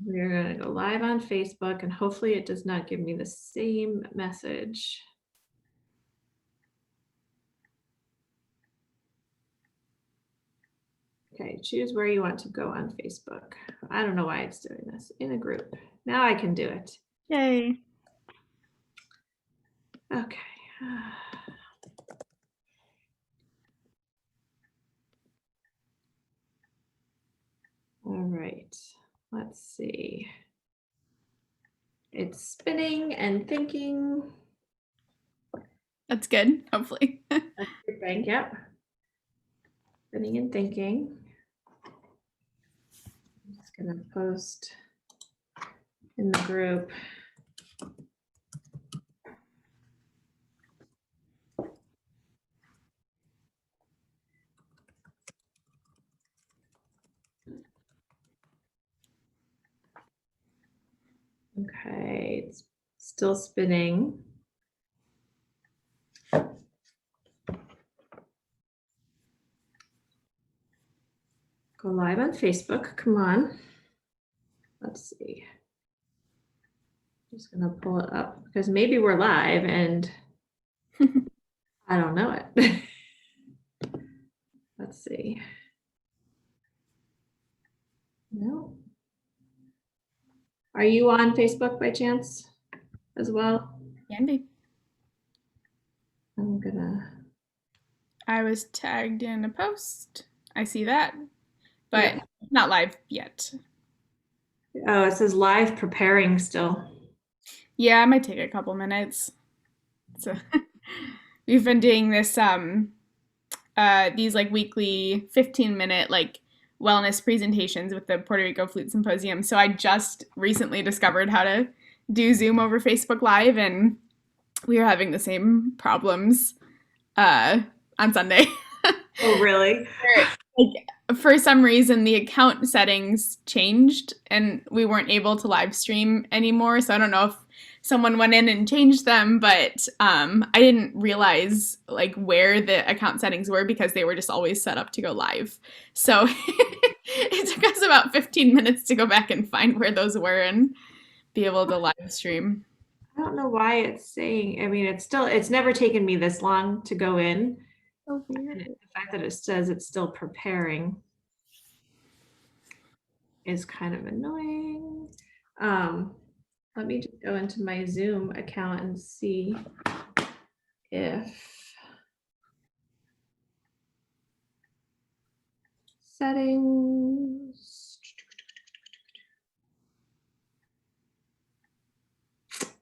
We're gonna go live on Facebook and hopefully it does not give me the same message. Okay, choose where you want to go on Facebook. I don't know why it's doing this. In a group. Now I can do it. Yay. Okay. All right, let's see. It's spinning and thinking. That's good, hopefully. That's your bank, yep. Spinning and thinking. I'm just gonna post in the group. Okay, it's still spinning. Go live on Facebook, come on. Let's see. Just gonna pull it up because maybe we're live and I don't know it. Let's see. No. Are you on Facebook by chance as well? Can be. I was tagged in a post. I see that, but not live yet. Oh, it says live preparing still. Yeah, it might take a couple minutes. So we've been doing this these like weekly 15-minute like wellness presentations with the Puerto Rico Flute Symposium. So I just recently discovered how to do Zoom over Facebook Live, and we were having the same problems on Sunday. Oh, really? Like, for some reason, the account settings changed, and we weren't able to live stream anymore. So I don't know if someone went in and changed them, but I didn't realize like where the account settings were because they were just always set up to go live. So it took us about 15 minutes to go back and find where those were and be able to live stream. I don't know why it's saying, I mean, it's never taken me this long to go in. So weird. The fact that it says it's still preparing is kind of annoying. Let me just go into my Zoom account and see if settings.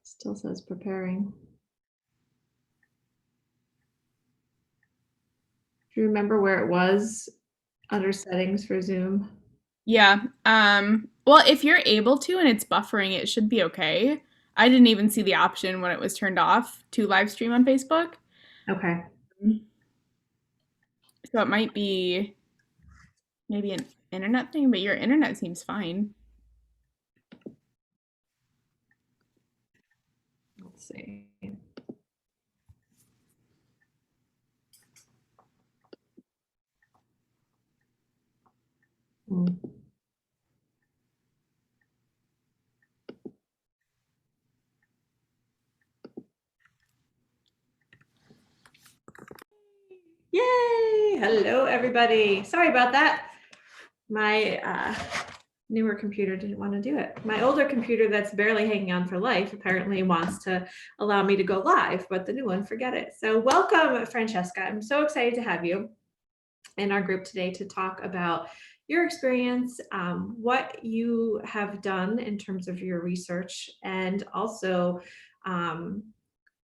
Still says preparing. Do you remember where it was under settings for Zoom? Yeah. Well, if you're able to and it's buffering, it should be okay. I didn't even see the option when it was turned off to live stream on Facebook. Okay. So it might be maybe an internet thing, but your internet seems fine. Let's see. Yay! Hello, everybody. Sorry about that. My newer computer didn't want to do it. My older computer that's barely hanging on for life apparently wants to allow me to go live, but the new one, forget it. So welcome, Francesca. I'm so excited to have you in our group today to talk about your experience, what you have done in terms of your research, and also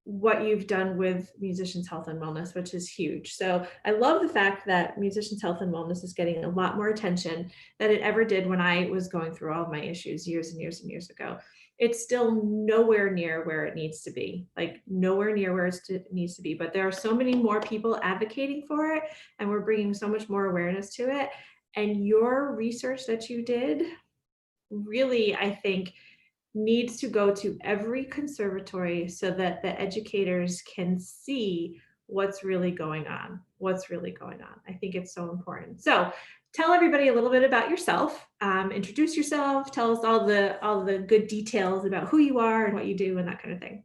what you've done with Musicians Health and Wellness, which is huge. So I love the fact that Musicians Health and Wellness is getting a lot more attention than it ever did when I was going through all of my issues years and years and years ago. It's still nowhere near where it needs to be, like nowhere near where it needs to be, but there are so many more people advocating for it, and we're bringing so much more awareness to it. And your research that you did really, I think, needs to go to every conservatory so that the educators can see what's really going on. What's really going on. I think it's so important. So tell everybody a little bit about yourself. Introduce yourself. Tell us all the good details about who you are and what you do and that kind of thing.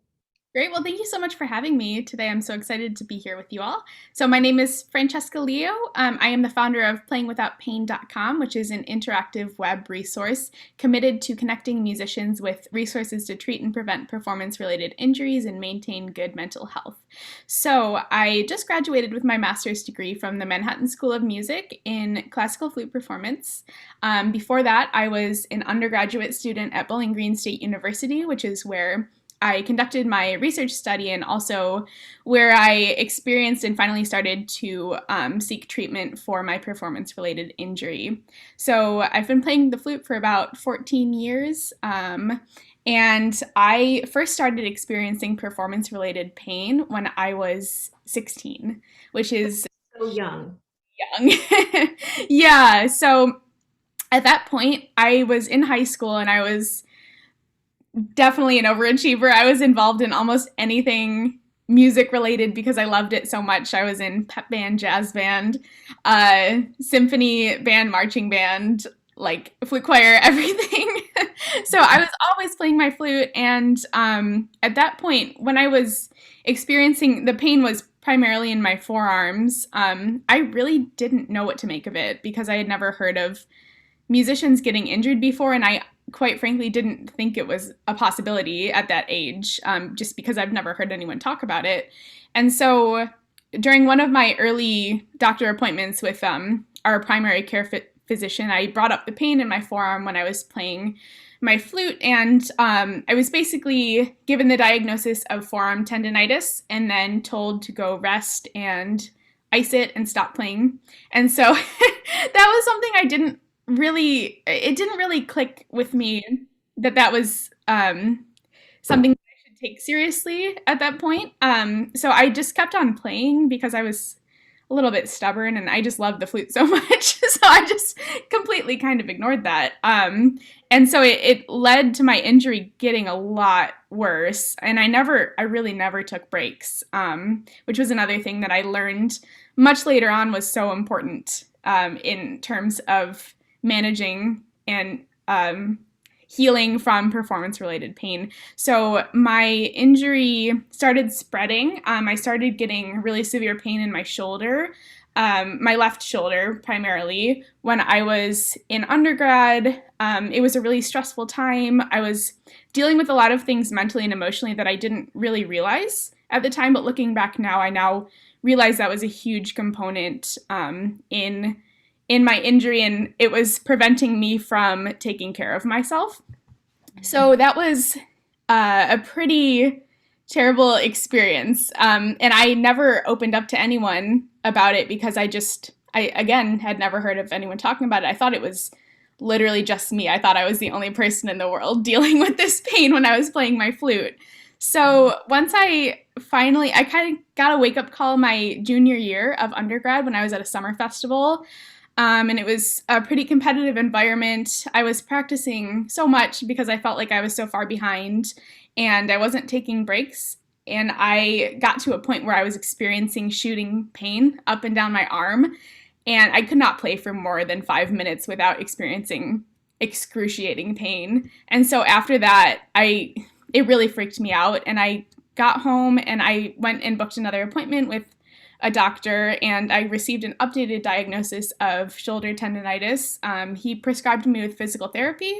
Great. Well, thank you so much for having me today. I'm so excited to be here with you all. So my name is Francesca Leo. I am the founder of playingwithoutpain.com, which is an interactive web resource committed to connecting musicians with resources to treat and prevent performance-related injuries and maintain good mental health. So I just graduated with my master's degree from the Manhattan School of Music in classical flute performance. Before that, I was an undergraduate student at Bowling Green State University, which is where I conducted my research study and also where I experienced and finally started to seek treatment for my performance-related injury. So I've been playing the flute for about 14 years, and I first started experiencing performance-related pain when I was 16, which is So young. young. Yeah, so at that point, I was in high school and I was definitely an overachiever. I was involved in almost anything music related because I loved it so much. I was in pep band, jazz band, symphony band, marching band, like flute choir, everything. So I was always playing my flute. And at that point, when I was experiencing the pain was primarily in my forearms, I really didn't know what to make of it because I had never heard of musicians getting injured before. And I quite frankly didn't think it was a possibility at that age, just because I've never heard anyone talk about it. And so during one of my early doctor appointments with our primary care physician, I brought up the pain in my forearm when I was playing my flute, and I was basically given the diagnosis of forearm tendonitis and then told to go rest and ice it and stop playing. And so that was something it didn't really click with me that was something that I should take seriously at that point. So I just kept on playing because I was a little bit stubborn and I just loved the flute so much. So I just completely kind of ignored that. And so it led to my injury getting a lot worse. And I really never took breaks, which was another thing that I learned much later on was so important in terms of managing and healing from performance-related pain. So my injury started spreading. I started getting really severe pain in my shoulder, my left shoulder primarily, when I was in undergrad. It was a really stressful time. I was dealing with a lot of things mentally and emotionally that I didn't really realize at the time, but looking back now, I now realize that was a huge component in my injury, and it was preventing me from taking care of myself. So that was a pretty terrible experience. And I never opened up to anyone about it because I again, had never heard of anyone talking about it. I thought it was literally just me. I thought I was the only person in the world dealing with this pain when I was playing my flute. So once I kind of got a wake-up call my junior year of undergrad when I was at a summer festival. And it was a pretty competitive environment. I was practicing so much because I felt like I was so far behind and I wasn't taking breaks. And I got to a point where I was experiencing shooting pain up and down my arm. And I could not play for more than 5 minutes without experiencing excruciating pain. And so after that, it really freaked me out. And I got home and I went and booked another appointment with a doctor, and I received an updated diagnosis of shoulder tendonitis. He prescribed me with physical therapy,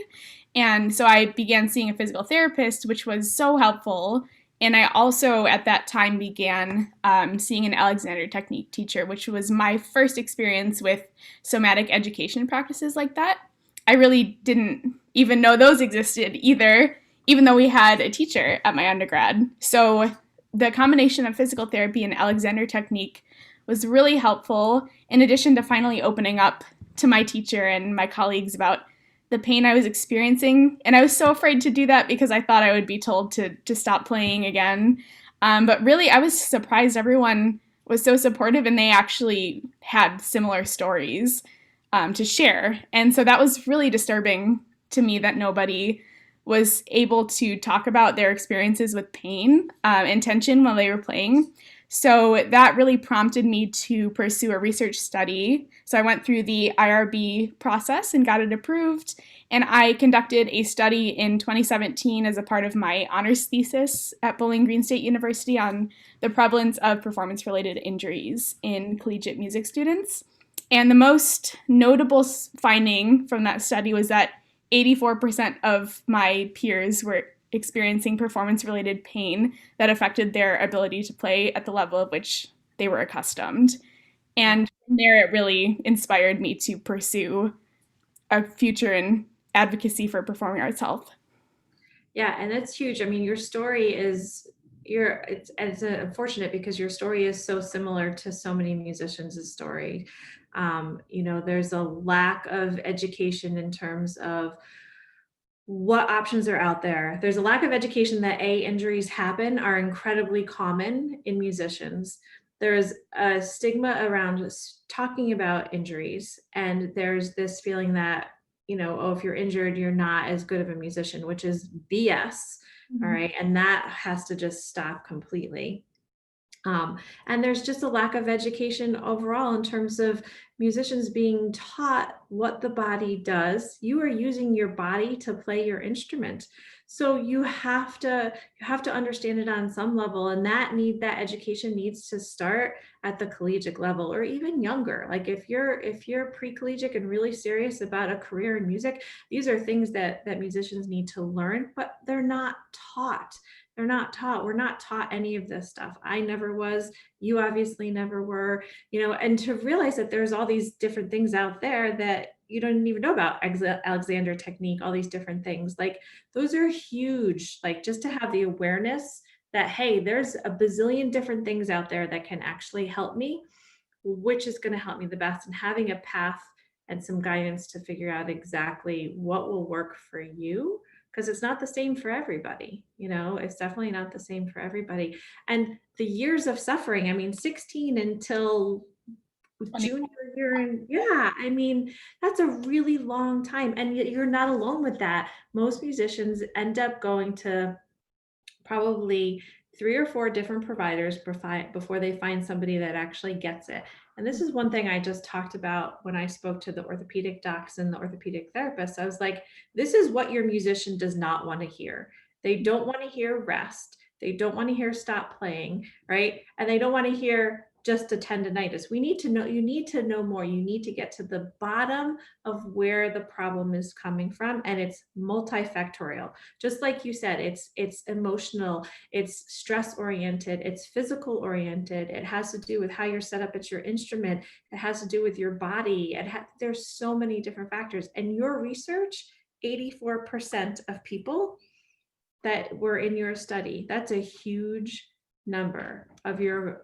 and so I began seeing a physical therapist, which was so helpful. And I also, at that time, began seeing an Alexander Technique teacher, which was my first experience with somatic education practices like that. I really didn't even know those existed either, even though we had a teacher at my undergrad. So the combination of physical therapy and Alexander Technique was really helpful, in addition to finally opening up to my teacher and my colleagues about the pain I was experiencing. And I was so afraid to do that because I thought I would be told to stop playing again. But really, I was surprised everyone was so supportive, and they actually had similar stories to share. And so that was really disturbing to me that nobody was able to talk about their experiences with pain and tension while they were playing. So that really prompted me to pursue a research study. So I went through the IRB process and got it approved. And I conducted a study in 2017 as a part of my honors thesis at Bowling Green State University on the prevalence of performance-related injuries in collegiate music students. And the most notable finding from that study was that 84% of my peers were experiencing performance-related pain that affected their ability to play at the level of which they were accustomed. And from there, it really inspired me to pursue a future in advocacy for performing arts health. Yeah, and that's huge. I mean, your story is it's unfortunate because your story is so similar to so many musicians' story. There's a lack of education in terms of what options are out there. There's a lack of education that injuries happen, are incredibly common in musicians. There's a stigma around talking about injuries, and there's this feeling that, oh, if you're injured, you're not as good of a musician, which is BS. All right. And that has to just stop completely. And there's just a lack of education overall in terms of musicians being taught what the body does. You are using your body to play your instrument. So you have to understand it on some level, and that education needs to start at the collegiate level or even younger. Like if you're pre-collegiate and really serious about a career in music, these are things that musicians need to learn, but they're not taught. They're not taught. We're not taught any of this stuff. I never was. You obviously never were, and to realize that there's all these different things out there that you don't even know about, Alexander technique, all these different things. Like those are huge, like just to have the awareness that, hey, there's a bazillion different things out there that can actually help me, which is going to help me the best, and having a path and some guidance to figure out exactly what will work for you, because it's not the same for everybody. It's definitely not the same for everybody. And the years of suffering, I mean, 16 until junior year, and I mean, that's a really long time. And you're not alone with that. Most musicians end up going to probably 3 or 4 different providers before they find somebody that actually gets it. And this is one thing I just talked about when I spoke to the orthopedic docs and the orthopedic therapists. I was like, this is what your musician does not want to hear. They don't want to hear rest. They don't want to hear stop playing, right? And they don't want to hear just a tendonitis. You need to know more. You need to get to the bottom of where the problem is coming from. And it's multifactorial. Just like you said, it's emotional, it's stress oriented, it's physical oriented. It has to do with how you're set up at your instrument. It has to do with your body. There's so many different factors. And your research, 84% of people that were in your study, that's a huge number of your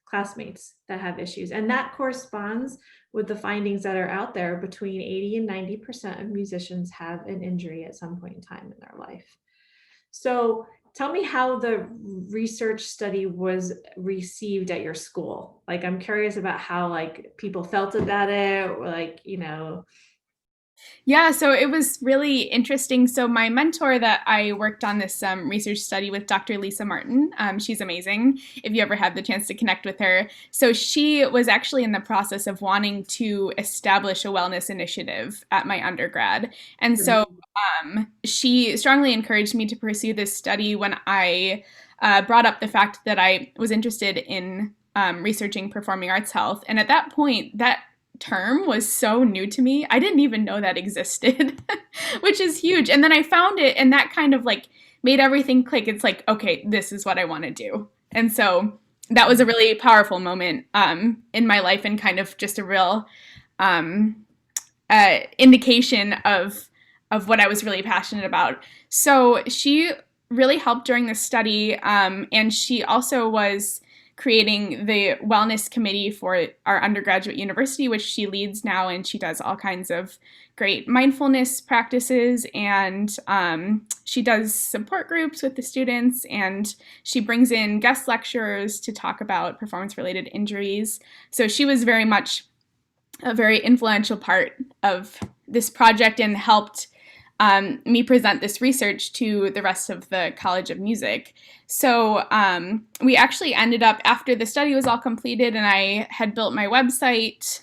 classmates that have issues, and that corresponds with the findings that are out there. Between 80 and 90% of musicians have an injury at some point in time in their life. So tell me how the research study was received at your school. Like, I'm curious about how like people felt about it, or like, Yeah, so it was really interesting. So my mentor that I worked on this research study with, Dr. Lisa Martin, she's amazing if you ever had the chance to connect with her. So she was actually in the process of wanting to establish a wellness initiative at my undergrad. And so she strongly encouraged me to pursue this study when I brought up the fact that I was interested in researching performing arts health. And at that point, that term was so new to me. I didn't even know that existed, which is huge. And then I found it, and that kind of like made everything click. It's like, okay, this is what I want to do. And so that was a really powerful moment in my life, and kind of just a real indication of what I was really passionate about. So she really helped during the study, and she also was creating the wellness committee for our undergraduate university, which she leads now, and she does all kinds of great mindfulness practices, and she does support groups with the students, and she brings in guest lecturers to talk about performance-related injuries. So she was very much a very influential part of this project, and helped me present this research to the rest of the College of Music. So we actually ended up, after the study was all completed and I had built my website,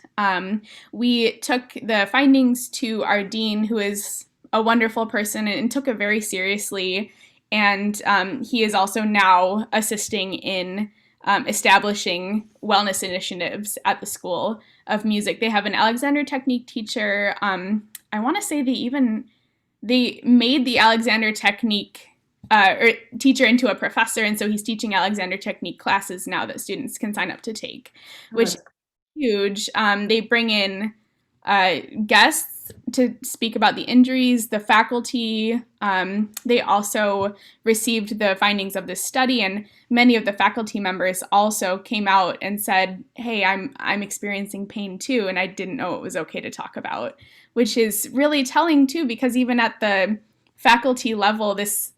we took the findings to our dean, who is a wonderful person, and took it very seriously. And he is also now assisting in establishing wellness initiatives at the School of Music. They have an Alexander Technique teacher. I want to say they made the Alexander Technique teacher into a professor, and so he's teaching Alexander Technique classes now that students can sign up to take, which is huge. They bring in guests to speak about the injuries, the faculty. They also received the findings of this study, and many of the faculty members also came out and said, hey, I'm experiencing pain too, and I didn't know it was okay to talk about, which is really telling too, because even at the faculty level, this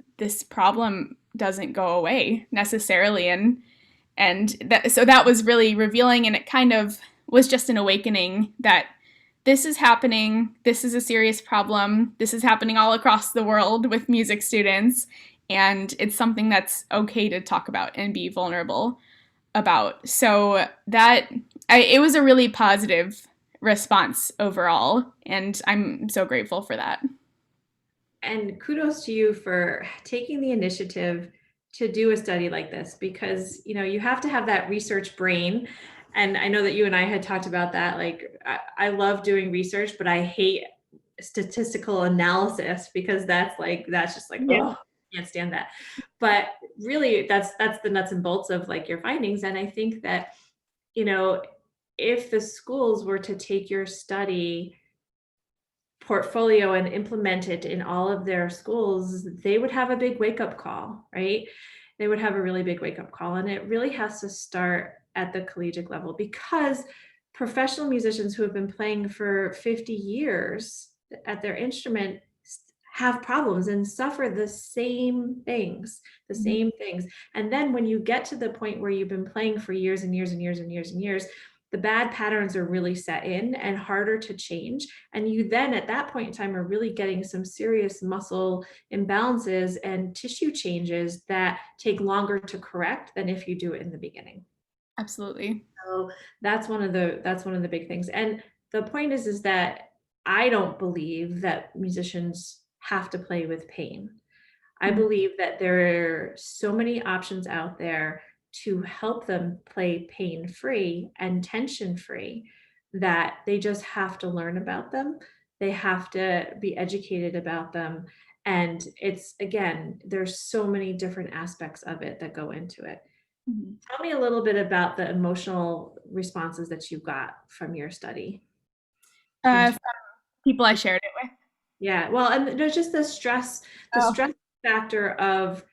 problem doesn't go away necessarily. So that was really revealing, and it kind of was just an awakening that this is happening. This is a serious problem. This is happening all across the world with music students. And it's something that's okay to talk about and be vulnerable about. So it was a really positive response overall. And I'm so grateful for that. And kudos to you for taking the initiative to do a study like this, because, you have to have that research brain. And I know that you and I had talked about that. Like, I love doing research, but I hate statistical analysis, because that's just like, Yeah. oh, I can't stand that. But really, that's the nuts and bolts of like your findings. And I think that, if the schools were to take your study portfolio and implement it in all of their schools, they would have a big wake-up call, right? They would have a really big wake-up call. And it really has to start at the collegiate level, because professional musicians who have been playing for 50 years at their instrument have problems and suffer the same things. And then when you get to the point where you've been playing for years and years and years and years and years, the bad patterns are really set in and harder to change. And you then at that point in time are really getting some serious muscle imbalances and tissue changes that take longer to correct than if you do it in the beginning. Absolutely. So that's one of the big things. And the point is that I don't believe that musicians have to play with pain. I believe that there are so many options out there to help them play pain-free and tension-free, that they just have to learn about them. They have to be educated about them. And it's, again, there's so many different aspects of it that go into it. Mm-hmm. Tell me a little bit about the emotional responses that you got from your study. From people I shared it with. Yeah, well, and there's just the stress factor of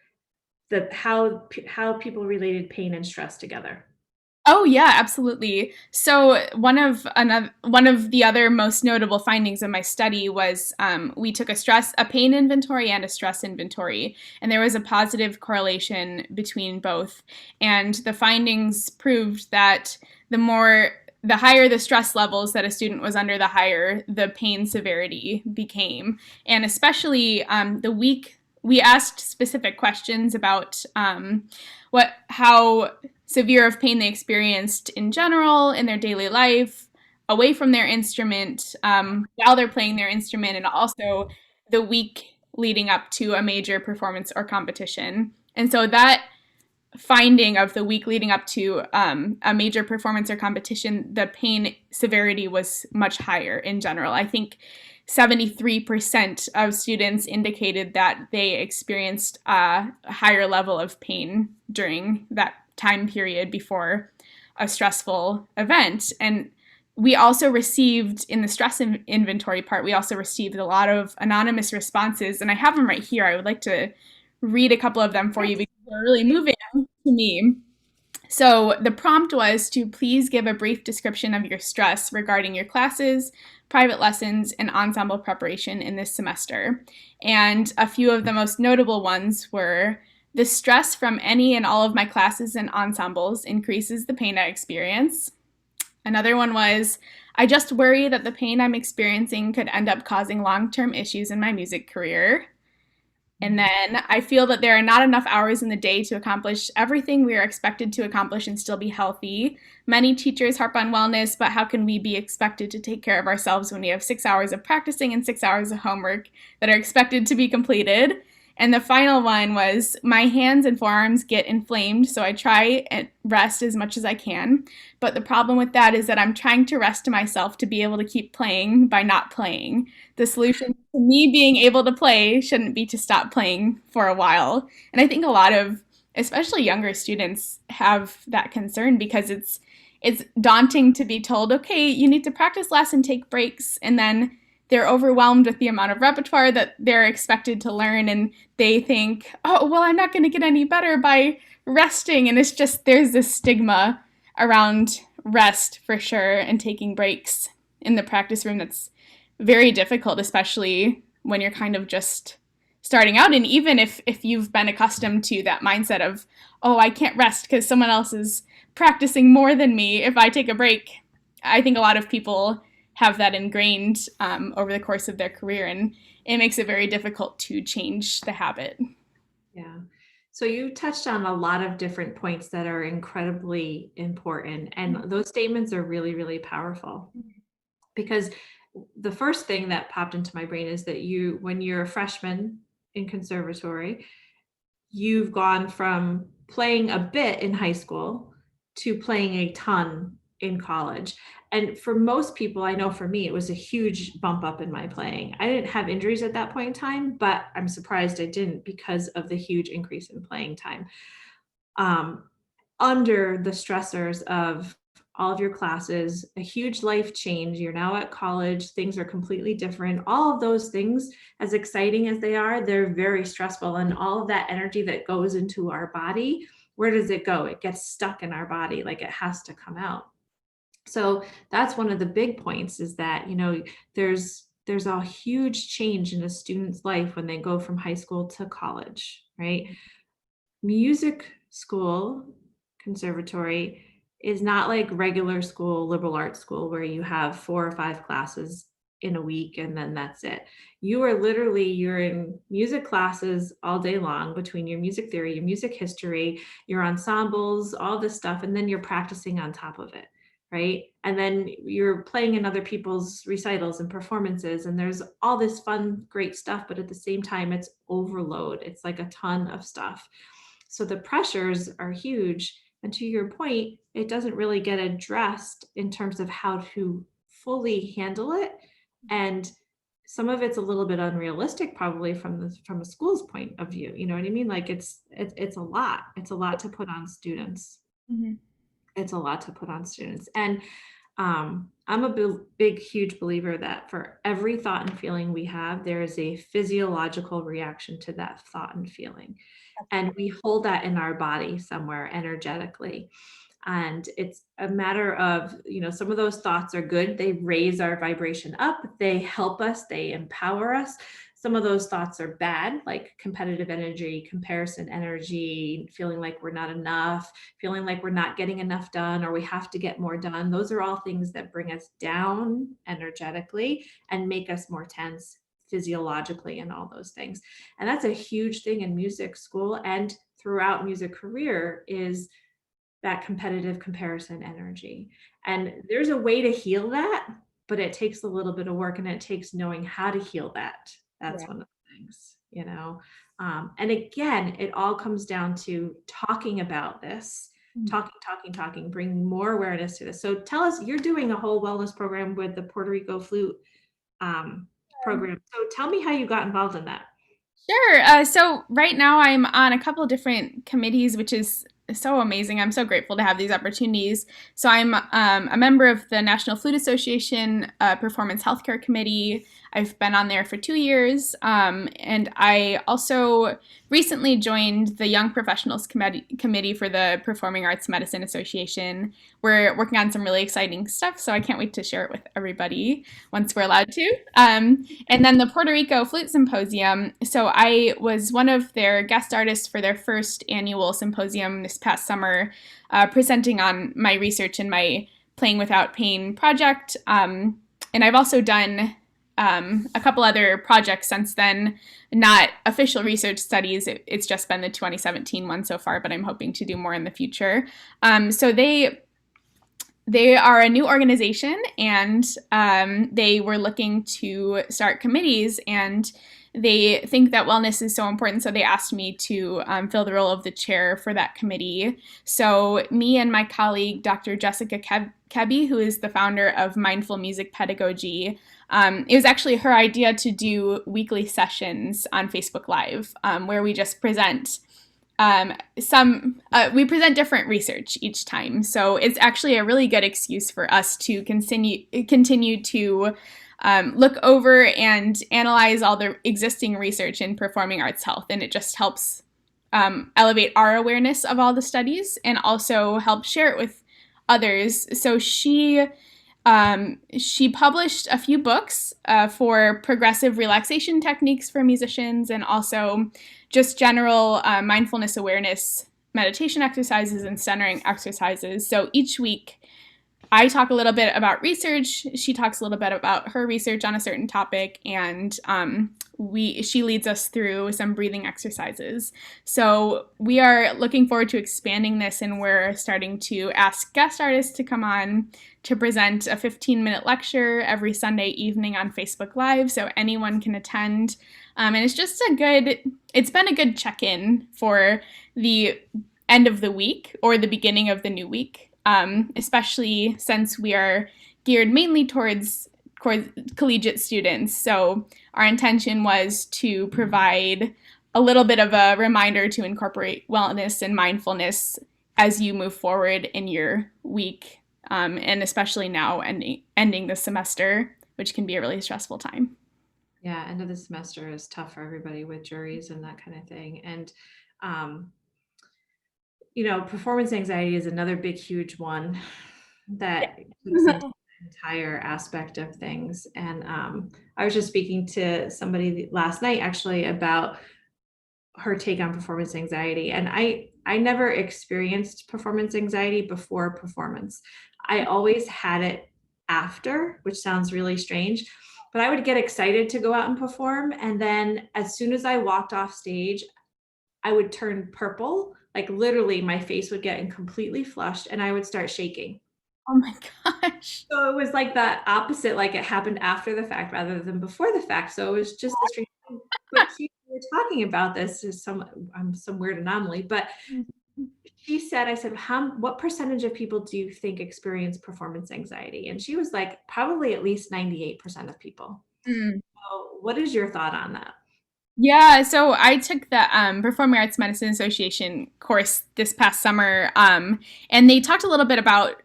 how people related pain and stress together. Oh yeah, absolutely. So one of the other most notable findings of my study was we took a pain inventory and a stress inventory, and there was a positive correlation between both. And the findings proved that the higher the stress levels that a student was under, the higher the pain severity became. And especially we asked specific questions about how severe of pain they experienced in general in their daily life, away from their instrument, while they're playing their instrument, and also the week leading up to a major performance or competition. And so that finding of the week leading up to a major performance or competition, the pain severity was much higher in general. I think 73% of students indicated that they experienced a higher level of pain during that time period before a stressful event. And we also received, in the stress inventory part, we also received a lot of anonymous responses, and I have them right here. I would like to read a couple of them for you because they're really moving to me. So the prompt was to please give a brief description of your stress regarding your classes, private lessons, and ensemble preparation in this semester. And a few of the most notable ones were: the stress from any and all of my classes and ensembles increases the pain I experience. Another one was, I just worry that the pain I'm experiencing could end up causing long-term issues in my music career. And then I feel that there are not enough hours in the day to accomplish everything we are expected to accomplish and still be healthy. Many teachers harp on wellness, but how can we be expected to take care of ourselves when we have 6 hours of practicing and 6 hours of homework that are expected to be completed? And the final one was, my hands and forearms get inflamed, so I try and rest as much as I can. But the problem with that is that I'm trying to rest myself to be able to keep playing by not playing. The solution to me being able to play shouldn't be to stop playing for a while. And I think a lot of, especially younger students, have that concern because it's daunting to be told, okay, you need to practice less and take breaks, and then they're overwhelmed with the amount of repertoire that they're expected to learn, and they think, oh, well, I'm not going to get any better by resting. And it's just, there's this stigma around rest for sure and taking breaks in the practice room that's very difficult, especially when you're kind of just starting out. And even if you've been accustomed to that mindset of, oh, I can't rest because someone else is practicing more than me if I take a break, I think a lot of people have that ingrained over the course of their career, and it makes it very difficult to change the habit. Yeah. So you touched on a lot of different points that are incredibly important, and those statements are really, really powerful, because the first thing that popped into my brain is that when you're a freshman in conservatory, you've gone from playing a bit in high school to playing a ton in college. And for most people, I know for me, it was a huge bump up in my playing. I didn't have injuries at that point in time, but I'm surprised I didn't because of the huge increase in playing time. Under the stressors of all of your classes, a huge life change, you're now at college, things are completely different. All of those things, as exciting as they are, they're very stressful. And all of that energy that goes into our body, where does it go? It gets stuck in our body, like it has to come out. So that's one of the big points, is that, there's a huge change in a student's life when they go from high school to college, right? Music school, conservatory, is not like regular school, liberal arts school, where you have 4 or 5 classes in a week and then that's it. You're in music classes all day long, between your music theory, your music history, your ensembles, all this stuff, and then you're practicing on top of it. Right. And then you're playing in other people's recitals and performances, and there's all this fun, great stuff. But at the same time, it's overload. It's like a ton of stuff. So the pressures are huge. And to your point, it doesn't really get addressed in terms of how to fully handle it. And some of it's a little bit unrealistic, probably from a school's point of view. You know what I mean? Like it's a lot. It's a lot to put on students. Mm-hmm. It's a lot to put on students. And I'm a big, huge believer that for every thought and feeling we have, there is a physiological reaction to that thought and feeling. And we hold that in our body somewhere energetically. And it's a matter of, some of those thoughts are good. They raise our vibration up. They help us. They empower us. Some of those thoughts are bad, like competitive energy, comparison energy, feeling like we're not enough, feeling like we're not getting enough done, or we have to get more done. Those are all things that bring us down energetically and make us more tense physiologically and all those things. And that's a huge thing in music school and throughout music career, is that competitive comparison energy. And there's a way to heal that, but it takes a little bit of work, and it takes knowing how to heal that. That's one of the things, and again, it all comes down to talking about this, talking, bringing more awareness to this. So tell us, you're doing a whole wellness program with the Puerto Rico Flute program. So tell me how you got involved in that. Sure. So right now I'm on a couple of different committees, which is so amazing. I'm so grateful to have these opportunities. So I'm a member of the National Flute Association Performance Healthcare Committee. I've been on there for 2 years. And I also recently joined the Young Professionals Committee for the Performing Arts Medicine Association. We're working on some really exciting stuff, so I can't wait to share it with everybody once we're allowed to. And then the Puerto Rico Flute Symposium. So I was one of their guest artists for their first annual symposium this past summer, presenting on my research and my Playing Without Pain project. And I've also done a couple other projects since then, not official research studies. It's just been the 2017 one so far, but I'm hoping to do more in the future. So they are a new organization, and they were looking to start committees, and they think that wellness is so important, so they asked me to fill the role of the chair for that committee. So me and my colleague, Dr. Jessica Kebby, who is the founder of Mindful Music Pedagogy, it was actually her idea to do weekly sessions on Facebook Live, where we just present we present different research each time. So it's actually a really good excuse for us to continue to look over and analyze all the existing research in performing arts health. And it just helps elevate our awareness of all the studies and also help share it with others. So she published a few books for progressive relaxation techniques for musicians, and also just general mindfulness awareness meditation exercises and centering exercises. So each week I talk a little bit about research, she talks a little bit about her research on a certain topic, and she leads us through some breathing exercises. So we are looking forward to expanding this, and we're starting to ask guest artists to come on to present a 15-minute lecture every Sunday evening on Facebook Live, so anyone can attend. And it's been a good check-in for the end of the week or the beginning of the new week, especially since we are geared mainly towards collegiate students. So our intention was to provide a little bit of a reminder to incorporate wellness and mindfulness as you move forward in your week, and especially now ending the semester, which can be a really stressful time. Yeah, end of the semester is tough for everybody with juries and that kind of thing. And, performance anxiety is another big, huge one that keeps into the entire aspect of things. And I was just speaking to somebody last night actually about her take on performance anxiety. And I never experienced performance anxiety before performance. I always had it after, which sounds really strange, but I would get excited to go out and perform. And then as soon as I walked off stage, I would turn purple, like literally my face would get completely flushed and I would start shaking. Oh my gosh. So it was like that opposite, like it happened after the fact rather than before the fact. So it was just a strange thing. But we were talking about this is some weird anomaly, but she said, I said, what percentage of people do you think experience performance anxiety? And she was like, probably at least 98% of people. Mm. So what is your thought on that? Yeah, so I took the Performing Arts Medicine Association course this past summer, and they talked a little bit about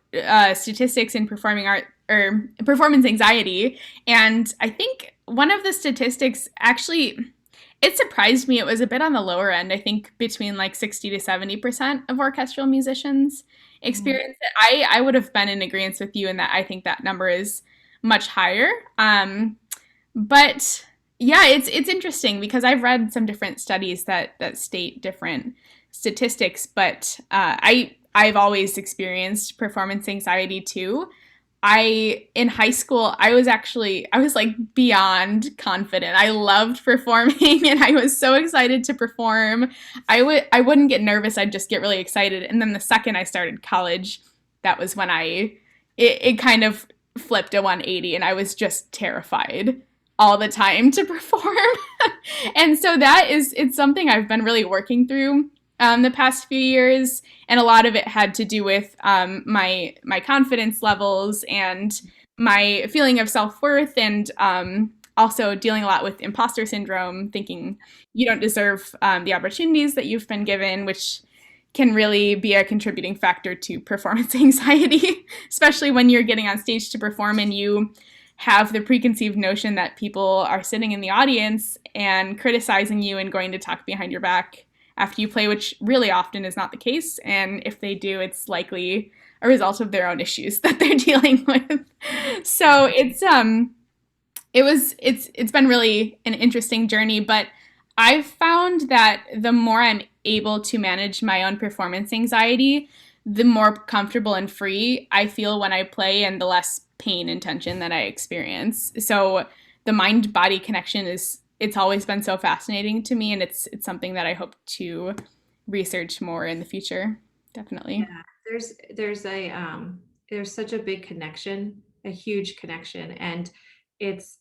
statistics in performing art or performance anxiety. And I think one of the statistics actually, it surprised me. It was a bit on the lower end. I think between like 60 to 70% of orchestral musicians experience it. I would have been in agreement with you in that I think that number is much higher. But yeah, it's interesting because I've read some different studies that state different statistics, but I've always experienced performance anxiety too. In high school, I was like beyond confident. I loved performing and I was so excited to perform. I wouldn't get nervous. I'd just get really excited. And then the second I started college, that was when it kind of flipped a 180 and I was just terrified all the time to perform. And so it's something I've been really working through the past few years, and a lot of it had to do with my confidence levels and my feeling of self-worth, and also dealing a lot with imposter syndrome, thinking you don't deserve the opportunities that you've been given, which can really be a contributing factor to performance anxiety, especially when you're getting on stage to perform and you have the preconceived notion that people are sitting in the audience and criticizing you and going to talk behind your back after you play, which really often is not the case. And if they do, it's likely a result of their own issues that they're dealing with. So it's been really an interesting journey, but I've found that the more I'm able to manage my own performance anxiety, the more comfortable and free I feel when I play and the less pain and tension that I experience. So the mind body connection it's always been so fascinating to me, and it's something that I hope to research more in the future. Definitely. Yeah, there's such a big connection, a huge connection, and it's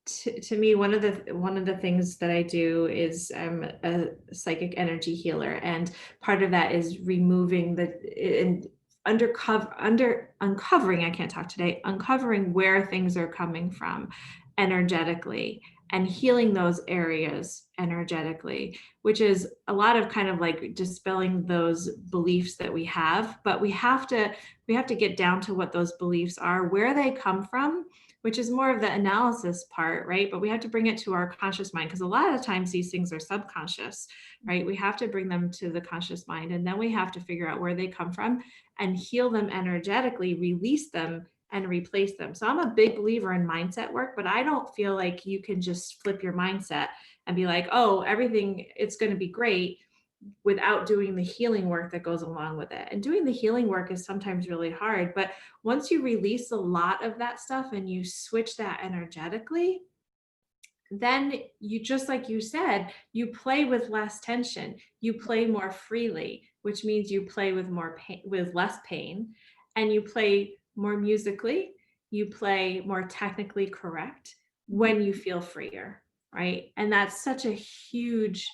to me one of the things that I do is I'm a psychic energy healer, and part of that is removing the and uncovering, I can't talk today, uncovering where things are coming from energetically and healing those areas energetically, which is a lot of kind of like dispelling those beliefs that we have. But we have to get down to what those beliefs are, where they come from, which is more of the analysis part, right? But we have to bring it to our conscious mind, because a lot of times these things are subconscious, right? We have to bring them to the conscious mind, and then we have to figure out where they come from and heal them energetically, release them and replace them. So I'm a big believer in mindset work, but I don't feel like you can just flip your mindset and be like, oh, everything, it's going to be great, without doing the healing work that goes along with it. And doing the healing work is sometimes really hard, but once you release a lot of that stuff and you switch that energetically, then you, just like you said, you play with less tension, you play more freely, which means you play with more pain, with less pain, and you play more musically, you play more technically correct when you feel freer, right? And that's such a huge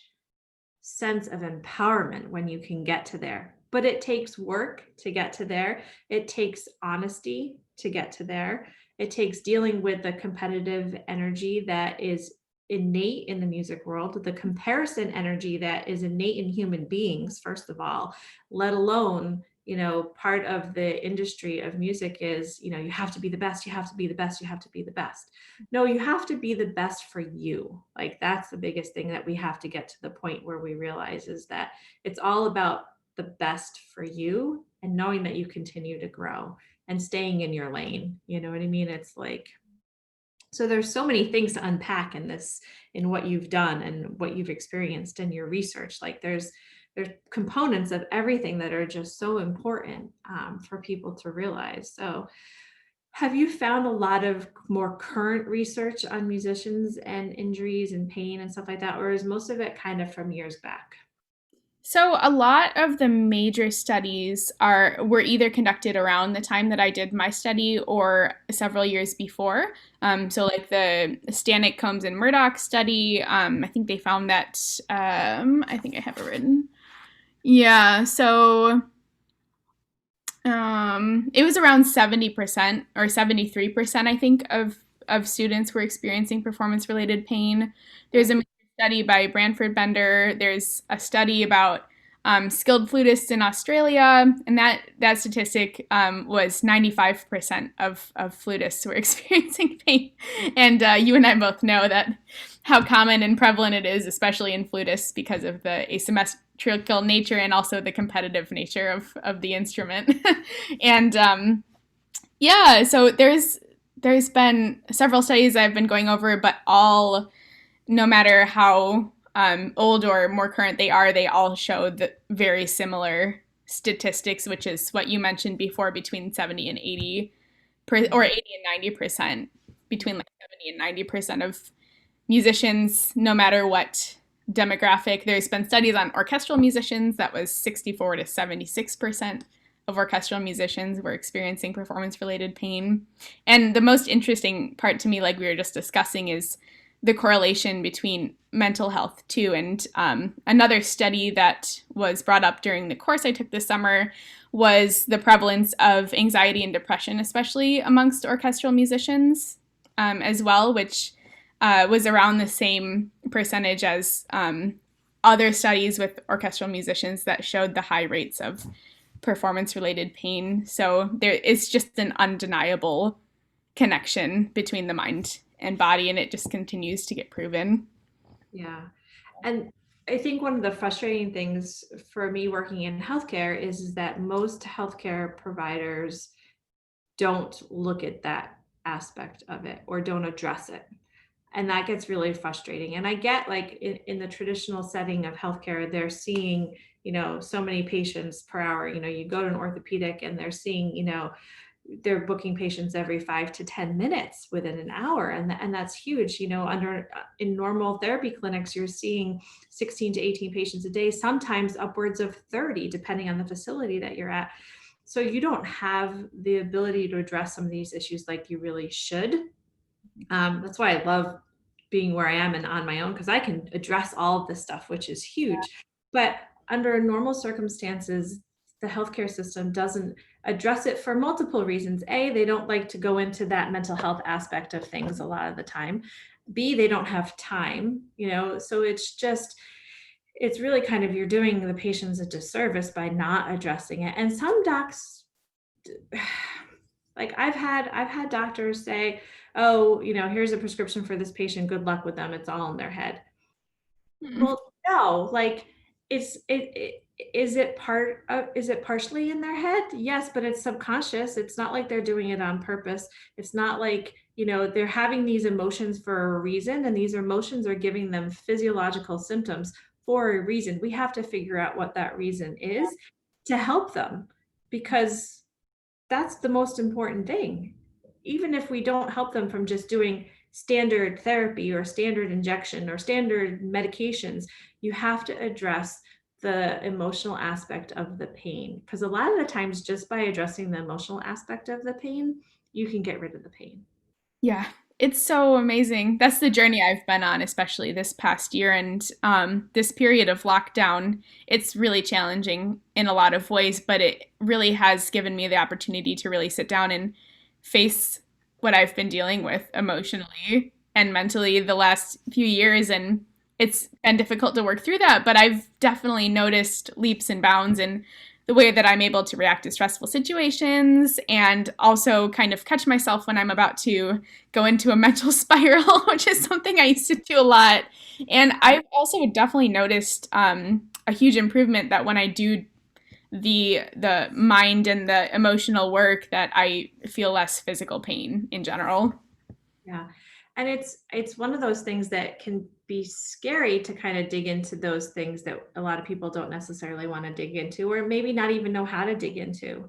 sense of empowerment when you can get to there. But it takes work to get to there. It takes honesty to get to there. It takes dealing with the competitive energy that is innate in the music world, the comparison energy that is innate in human beings, first of all, let alone, part of the industry of music is, you have to be the best, you have to be the best, you have to be the best. No, you have to be the best for you. Like, that's the biggest thing that we have to get to the point where we realize, is that it's all about the best for you and knowing that you continue to grow and staying in your lane. You know what I mean? It's like, so there's so many things to unpack in this, in what you've done and what you've experienced in your research. Like, there's components of everything that are just so important for people to realize. So have you found a lot of more current research on musicians and injuries and pain and stuff like that, or is most of it kind of from years back? So a lot of the major studies were either conducted around the time that I did my study or several years before. So like the Stanek, Combs, and Murdoch study, I think they found that I think I have it written. Yeah, so it was around 70% or 73%, I think, of students were experiencing performance related pain. There's a study by Branford Bender. There's a study about skilled flutists in Australia, and that statistic was 95% of flutists were experiencing pain. And you and I both know that how common and prevalent it is, especially in flutists, because of the asymmetrical nature and also the competitive nature of the instrument. And yeah, so there's been several studies I've been going over, but all, no matter how old or more current they are, they all show the very similar statistics, which is what you mentioned before, between 70 and 80 or 80 and 90%, between like 70 and 90% of musicians, no matter what demographic. There's been studies on orchestral musicians that was 64 to 76% of orchestral musicians were experiencing performance related pain. And the most interesting part to me, like we were just discussing, is the correlation between mental health too. And another study that was brought up during the course I took this summer was the prevalence of anxiety and depression, especially amongst orchestral musicians as well, which was around the same percentage as other studies with orchestral musicians that showed the high rates of performance-related pain. So there is just an undeniable connection between the mind and body, and it just continues to get proven. Yeah. And I think one of the frustrating things for me working in healthcare is that most healthcare providers don't look at that aspect of it or don't address it. And that gets really frustrating. And I get, like, in the traditional setting of healthcare, they're seeing, so many patients per hour. You go to an orthopedic and they're seeing, they're booking patients every 5 to 10 minutes within an hour. And that's huge. In normal therapy clinics, you're seeing 16 to 18 patients a day, sometimes upwards of 30, depending on the facility that you're at. So you don't have the ability to address some of these issues like you really should. That's why I love being where I am and on my own, because I can address all of this stuff, which is huge. But under normal circumstances, the healthcare system doesn't address it for multiple reasons. A, they don't like to go into that mental health aspect of things a lot of the time. B, they don't have time, so it's really kind of, you're doing the patients a disservice by not addressing it. And some docs, like I've had doctors say, oh, here's a prescription for this patient, good luck with them, it's all in their head. Well, no, like, is it partially in their head? Yes, but it's subconscious. It's not like they're doing it on purpose. It's not like, they're having these emotions for a reason, and these emotions are giving them physiological symptoms for a reason. We have to figure out what that reason is to help them, because that's the most important thing. Even if we don't help them from just doing standard therapy or standard injection or standard medications, you have to address the emotional aspect of the pain. Because a lot of the times, just by addressing the emotional aspect of the pain, you can get rid of the pain. Yeah, it's so amazing. That's the journey I've been on, especially this past year. And this period of lockdown, it's really challenging in a lot of ways, but it really has given me the opportunity to really sit down and face what I've been dealing with emotionally and mentally the last few years. And it's been difficult to work through that, but I've definitely noticed leaps and bounds in the way that I'm able to react to stressful situations, and also kind of catch myself when I'm about to go into a mental spiral, which is something I used to do a lot. And I've also definitely noticed a huge improvement that when I do the mind and the emotional work, that I feel less physical pain in general. Yeah. And it's one of those things that can be scary to kind of dig into those things that a lot of people don't necessarily want to dig into, or maybe not even know how to dig into,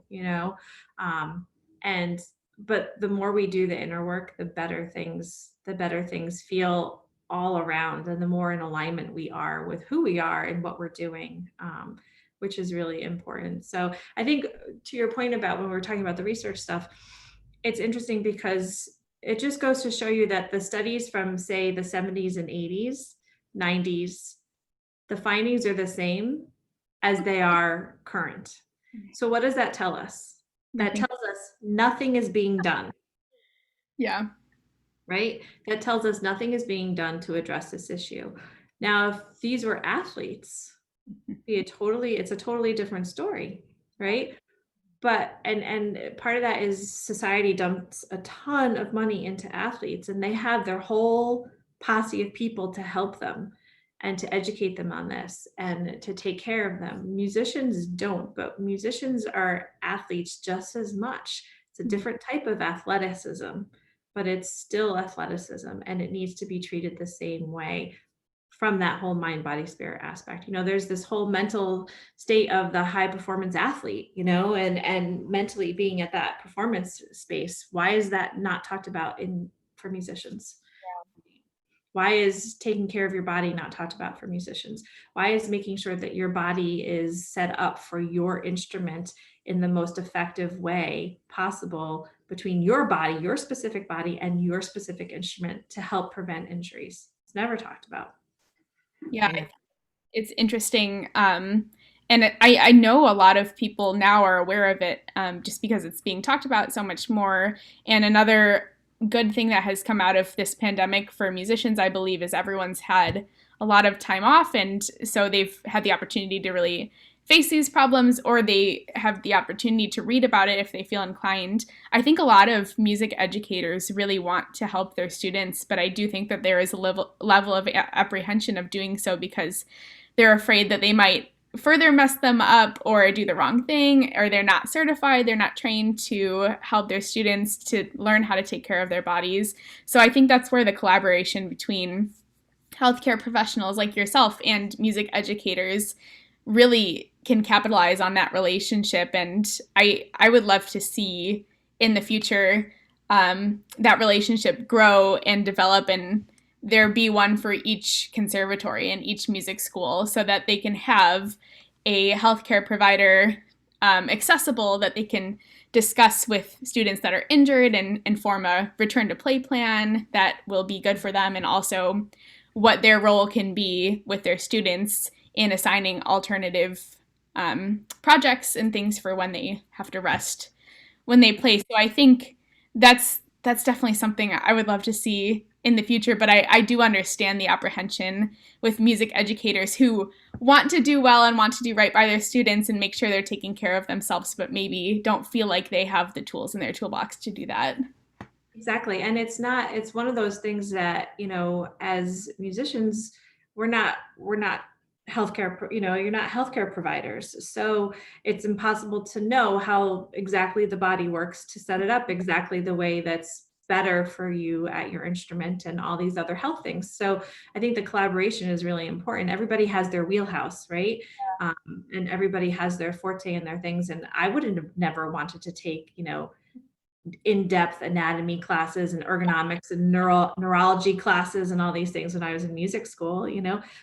and but the more we do the inner work, the better things feel all around, and the more in alignment we are with who we are and what we're doing, which is really important. So I think, to your point about when we were talking about the research stuff, it's interesting because it just goes to show you that the studies from, say, the 70s and 80s, 90s, the findings are the same as they are current. So what does that tell us? That tells us nothing is being done. Yeah. Right? That tells us nothing is being done to address this issue. Now, if these were athletes, it's a totally different story, right? But and part of that is society dumps a ton of money into athletes, and they have their whole posse of people to help them and to educate them on this and to take care of them. Musicians don't, but musicians are athletes just as much. It's a different type of athleticism, but it's still athleticism, and it needs to be treated the same way from that whole mind, body, spirit aspect. There's this whole mental state of the high performance athlete, and mentally being at that performance space. Why is that not talked about for musicians? Why is taking care of your body not talked about for musicians? Why is making sure that your body is set up for your instrument in the most effective way possible between your body, your specific body, and your specific instrument to help prevent injuries? It's never talked about. Yeah, it's interesting. And I know a lot of people now are aware of it, just because it's being talked about so much more. And another good thing that has come out of this pandemic for musicians, I believe, is everyone's had a lot of time off. And so they've had the opportunity to really face these problems, or they have the opportunity to read about it if they feel inclined. I think a lot of music educators really want to help their students, but I do think that there is a level of apprehension of doing so because they're afraid that they might further mess them up or do the wrong thing, or they're not certified, they're not trained to help their students to learn how to take care of their bodies. So I think that's where the collaboration between healthcare professionals like yourself and music educators really can capitalize on that relationship. And I would love to see in the future that relationship grow and develop, and there be one for each conservatory and each music school so that they can have a healthcare provider accessible that they can discuss with students that are injured and form a return to play plan that will be good for them, and also what their role can be with their students in assigning alternative projects and things for when they have to rest when they play. So I think that's definitely something I would love to see in the future, but I do understand the apprehension with music educators who want to do well and want to do right by their students and make sure they're taking care of themselves, but maybe don't feel like they have the tools in their toolbox to do that. Exactly. And it's one of those things that, as musicians, we're not healthcare, you're not healthcare providers. So it's impossible to know how exactly the body works to set it up exactly the way that's better for you at your instrument and all these other health things. So I think the collaboration is really important. Everybody has their wheelhouse, right? And everybody has their forte and their things. And I wouldn't have never wanted to take, in-depth anatomy classes and ergonomics and neurology classes and all these things when I was in music school,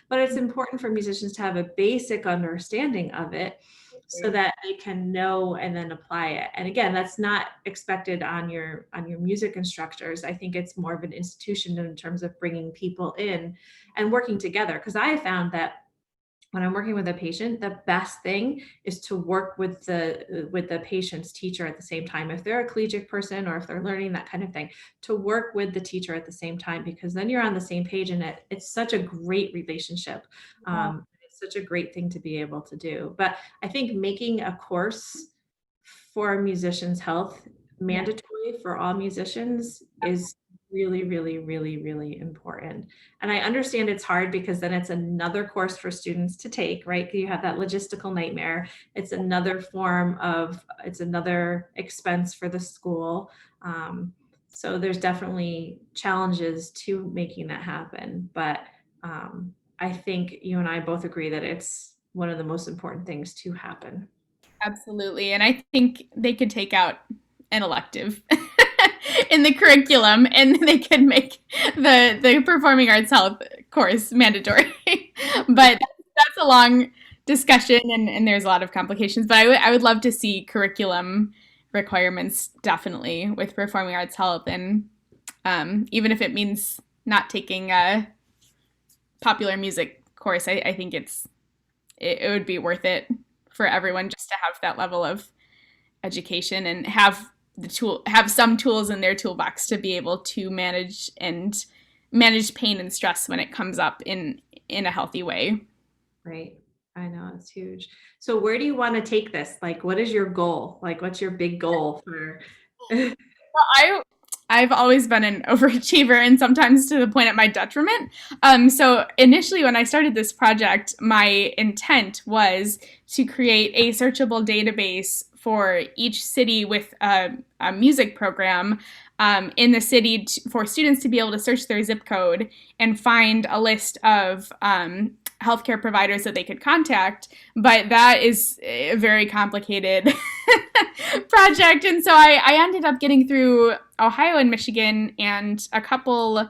but it's important for musicians to have a basic understanding of it so that they can know and then apply it. And again, that's not expected on your music instructors. I think it's more of an institution in terms of bringing people in and working together. Because I found that when I'm working with a patient, the best thing is to work with the patient's teacher at the same time. If they're a collegiate person or if they're learning that kind of thing, to work with the teacher at the same time, because then you're on the same page, and it's such a great relationship. It's such a great thing to be able to do. But I think making a course for musicians' health mandatory for all musicians is really, really, really, really important. And I understand it's hard because then it's another course for students to take, right? You have that logistical nightmare. It's another it's another expense for the school. So there's definitely challenges to making that happen. But I think you and I both agree that it's one of the most important things to happen. Absolutely. And I think they could take out an elective in the curriculum and they could make the performing arts health course mandatory. But that's a long discussion, and there's a lot of complications. But I would love to see curriculum requirements definitely with performing arts health, and even if it means not taking a popular music course, I think it would be worth it for everyone just to have that level of education and have some tools in their toolbox to be able to manage pain and stress when it comes up in a healthy way. Right. I know, it's huge. So where do you want to take this? Like, what is your goal? Like, what's your big goal for? Well, I've always been an overachiever, and sometimes to the point at my detriment. So initially, when I started this project, my intent was to create a searchable database for each city with a music program in the city for students to be able to search their zip code and find a list of healthcare providers that they could contact. But that is a very complicated project. And so I ended up getting through Ohio and Michigan and a couple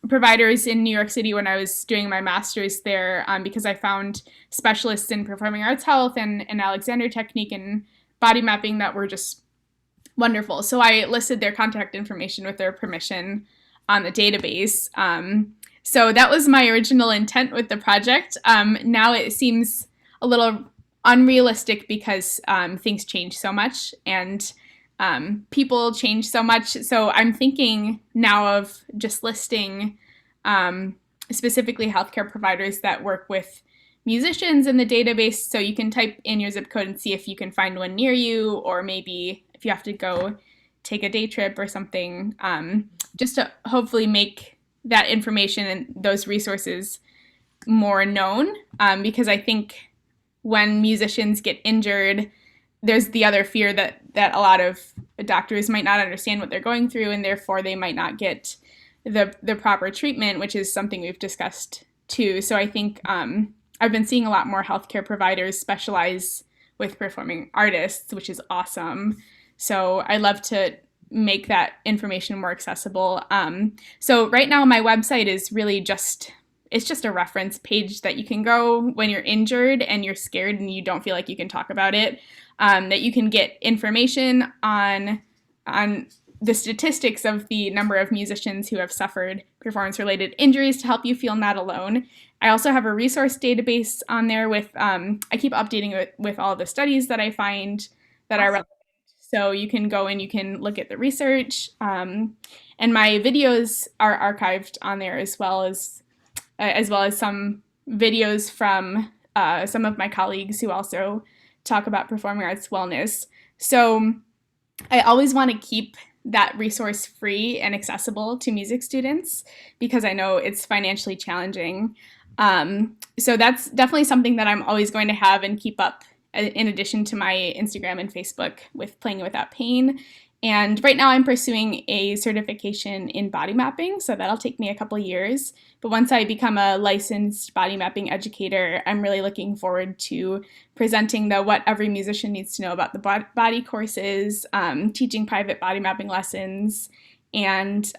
providers in New York City when I was doing my master's there, because I found specialists in performing arts health and Alexander technique and body mapping that were just wonderful. So I listed their contact information with their permission on the database. So that was my original intent with the project. Now it seems a little unrealistic because things change so much and people change so much. So I'm thinking now of just listing specifically healthcare providers that work with musicians in the database. So you can type in your zip code and see if you can find one near you, or maybe if you have to go take a day trip or something, just to hopefully make that information and those resources more known, because I think when musicians get injured, there's the other fear that a lot of doctors might not understand what they're going through, and therefore they might not get the proper treatment, which is something we've discussed too. So I think I've been seeing a lot more healthcare providers specialize with performing artists, which is awesome. So I love to make that information more accessible. So right now my website is really just it's just a reference page that you can go when you're injured and you're scared and you don't feel like you can talk about it. That you can get information on the statistics of the number of musicians who have suffered performance-related injuries to help you feel not alone. I also have a resource database on there with I keep updating it with all the studies that I find that are relevant. So you can go and you can look at the research, and my videos are archived on there as well as some videos from some of my colleagues who also talk about performing arts wellness. So I always want to keep that resource free and accessible to music students because I know it's financially challenging. So that's definitely something that I'm always going to have and keep up in addition to my Instagram and Facebook with Playing Without Pain. And right now I'm pursuing a certification in body mapping, so that'll take me a couple years. But once I become a licensed body mapping educator, I'm really looking forward to presenting the What Every Musician Needs to Know About the Body courses, teaching private body mapping lessons, and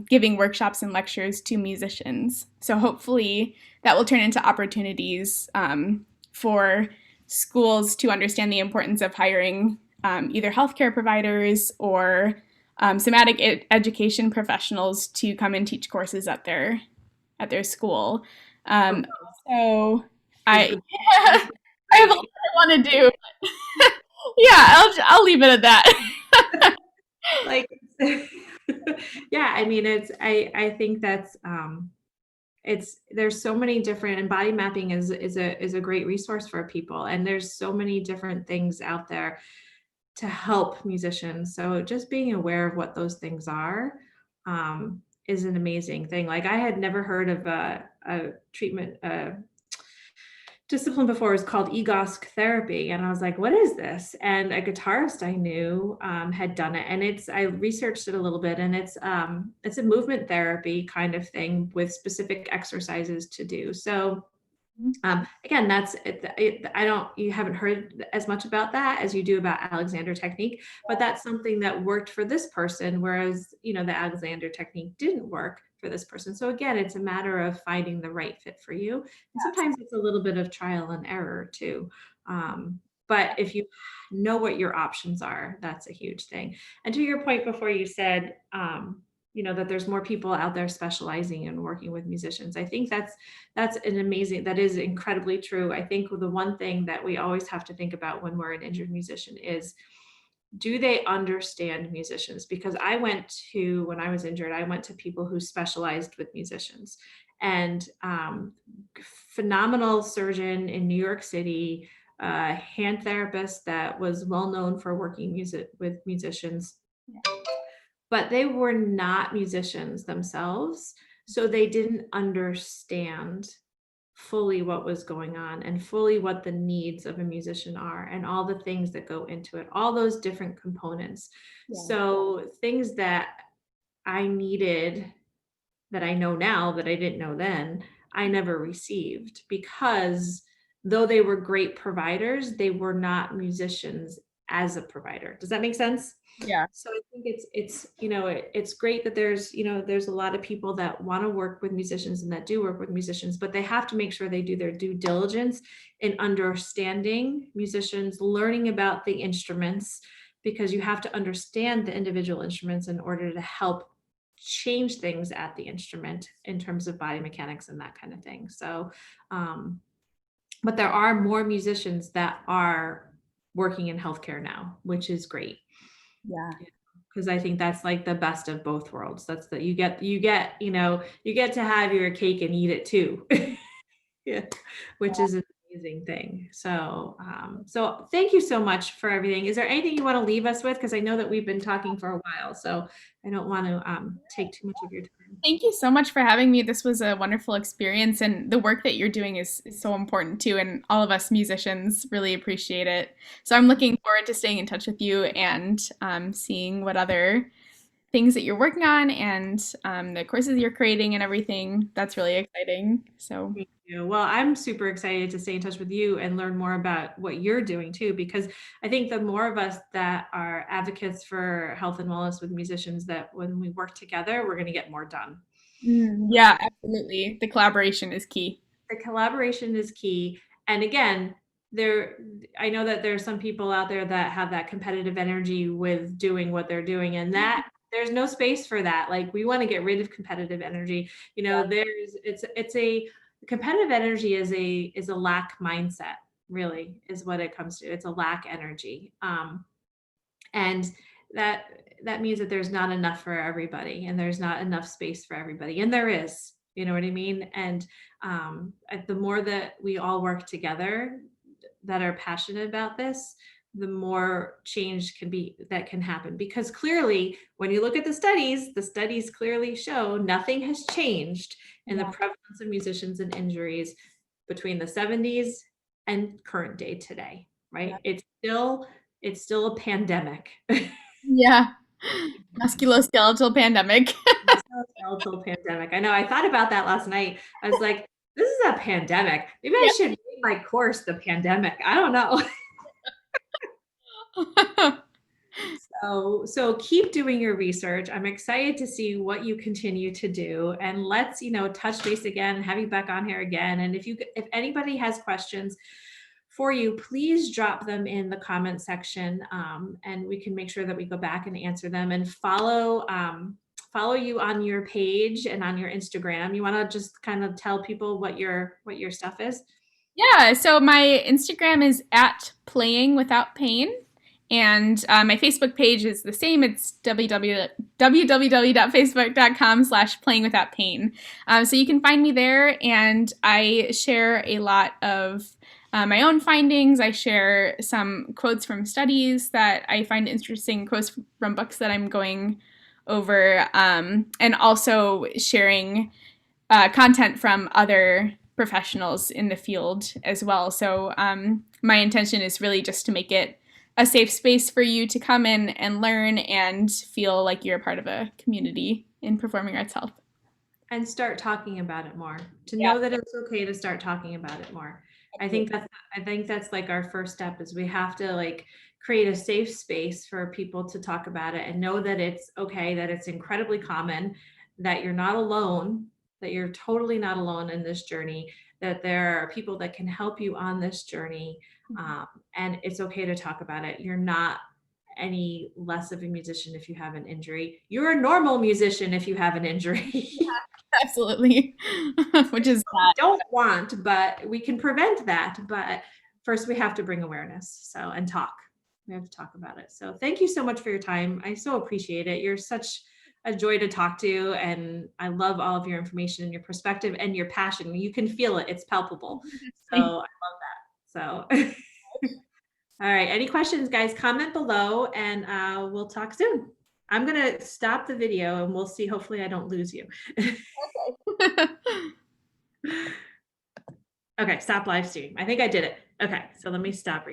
giving workshops and lectures to musicians. So hopefully that will turn into opportunities for schools to understand the importance of hiring either healthcare providers or somatic education professionals to come and teach courses at their school. So I I have a lot I want to do. Yeah, I'll leave it at that. Like, yeah, I mean, I think that's there's so many different, and body mapping is a great resource for people, and there's so many different things out there to help musicians. So just being aware of what those things are is an amazing thing. Like, I had never heard of a treatment discipline before. It was called EGOSC therapy, and I was like, what is this? And a guitarist I knew had done it, and I researched it a little bit, and it's a movement therapy kind of thing with specific exercises to do. So again, that's it. You haven't heard as much about that as you do about Alexander technique, but that's something that worked for this person, whereas, the Alexander technique didn't work for this person. So again, it's a matter of finding the right fit for you. And sometimes it's a little bit of trial and error too. But if you know what your options are, that's a huge thing. And to your point before, you said, that there's more people out there specializing and working with musicians. I think that is incredibly true. I think the one thing that we always have to think about when we're an injured musician is, do they understand musicians? Because when I was injured, I went to people who specialized with musicians, and phenomenal surgeon in New York City, hand therapist that was well known for working with musicians. But they were not musicians themselves, so they didn't understand fully what was going on and fully what the needs of a musician are and all the things that go into it, all those different components. Yeah. So things that I needed that I know now that I didn't know then, I never received, because though they were great providers, they were not musicians as a provider. Does that make sense? Yeah. So I think it's great that there's a lot of people that want to work with musicians and that do work with musicians, but they have to make sure they do their due diligence in understanding musicians, learning about the instruments, because you have to understand the individual instruments in order to help change things at the instrument in terms of body mechanics and that kind of thing. So, but there are more musicians that are working in healthcare now, which is great. Yeah. Because I think that's like the best of both worlds. That's you get to have your cake and eat it too. Yeah. Which is amazing thing. So, so thank you so much for everything. Is there anything you want to leave us with? Because I know that we've been talking for a while, so I don't want to take too much of your time. Thank you so much for having me. This was a wonderful experience, and the work that you're doing is so important too, and all of us musicians really appreciate it. So I'm looking forward to staying in touch with you and seeing what other things that you're working on and the courses you're creating and everything. That's really exciting. So Thank you. Well, I'm super excited to stay in touch with you and learn more about what you're doing too, because I think the more of us that are advocates for health and wellness with musicians, that when we work together, we're going to get more done. yeah, absolutely. The collaboration is key. The collaboration is key. And again, there, I know that there's some people out there that have that competitive energy with doing what they're doing, and that there's no space for that. Like, we want to get rid of competitive energy. You know, there's it's a competitive energy is a lack mindset, really, is what it comes to. It's a lack energy. And that that means that there's not enough for everybody, and there's not enough space for everybody, and there is, you know what I mean? And the more that we all work together that are passionate about this, the more change can happen, because clearly when you look at the studies clearly show nothing has changed in the Yeah. prevalence of musicians and injuries between the 70s and current day today, Yeah. right? It's still a pandemic. Yeah. Musculoskeletal pandemic. Skeletal pandemic. I know. I thought about that last night. I was like, this is a pandemic. Maybe I Yeah. should name my course the pandemic. I don't know. So keep doing your research. I'm excited to see what you continue to do, and let's, touch base again and have you back on here again. And if anybody has questions for you, please drop them in the comment section, and we can make sure that we go back and answer them, and follow you on your page and on your Instagram. You want to just kind of tell people what your stuff is? Yeah, so my Instagram is at playing without pain, and my Facebook page is the same. It's www.facebook.com/playing without pain. So you can find me there, and I share a lot of my own findings. I share some quotes from studies that I find interesting, quotes from books that I'm going over, and also sharing content from other professionals in the field as well. So my intention is really just to make it a safe space for you to come in and learn and feel like you're a part of a community in performing arts health. And start talking about it more, to Yeah. know that it's okay to start talking about it more. I think that's like our first step, is we have to like create a safe space for people to talk about it and know that it's okay, that it's incredibly common, that you're not alone, that you're totally not alone in this journey, that there are people that can help you on this journey. And it's okay to talk about it. You're not any less of a musician if you have an injury. You're a normal musician if you have an injury. Absolutely. Which is We don't want, but we can prevent that. But first, we have to bring awareness. So, and talk. We have to talk about it. So, thank you so much for your time. I so appreciate it. You're such a joy to talk to, and I love all of your information and your perspective and your passion. You can feel it; it's palpable. So, I love that. So, all right. Any questions, guys? Comment below, and we'll talk soon. I'm gonna stop the video, and we'll see. Hopefully, I don't lose you. Okay, stop live stream. I think I did it. Okay, so let me stop.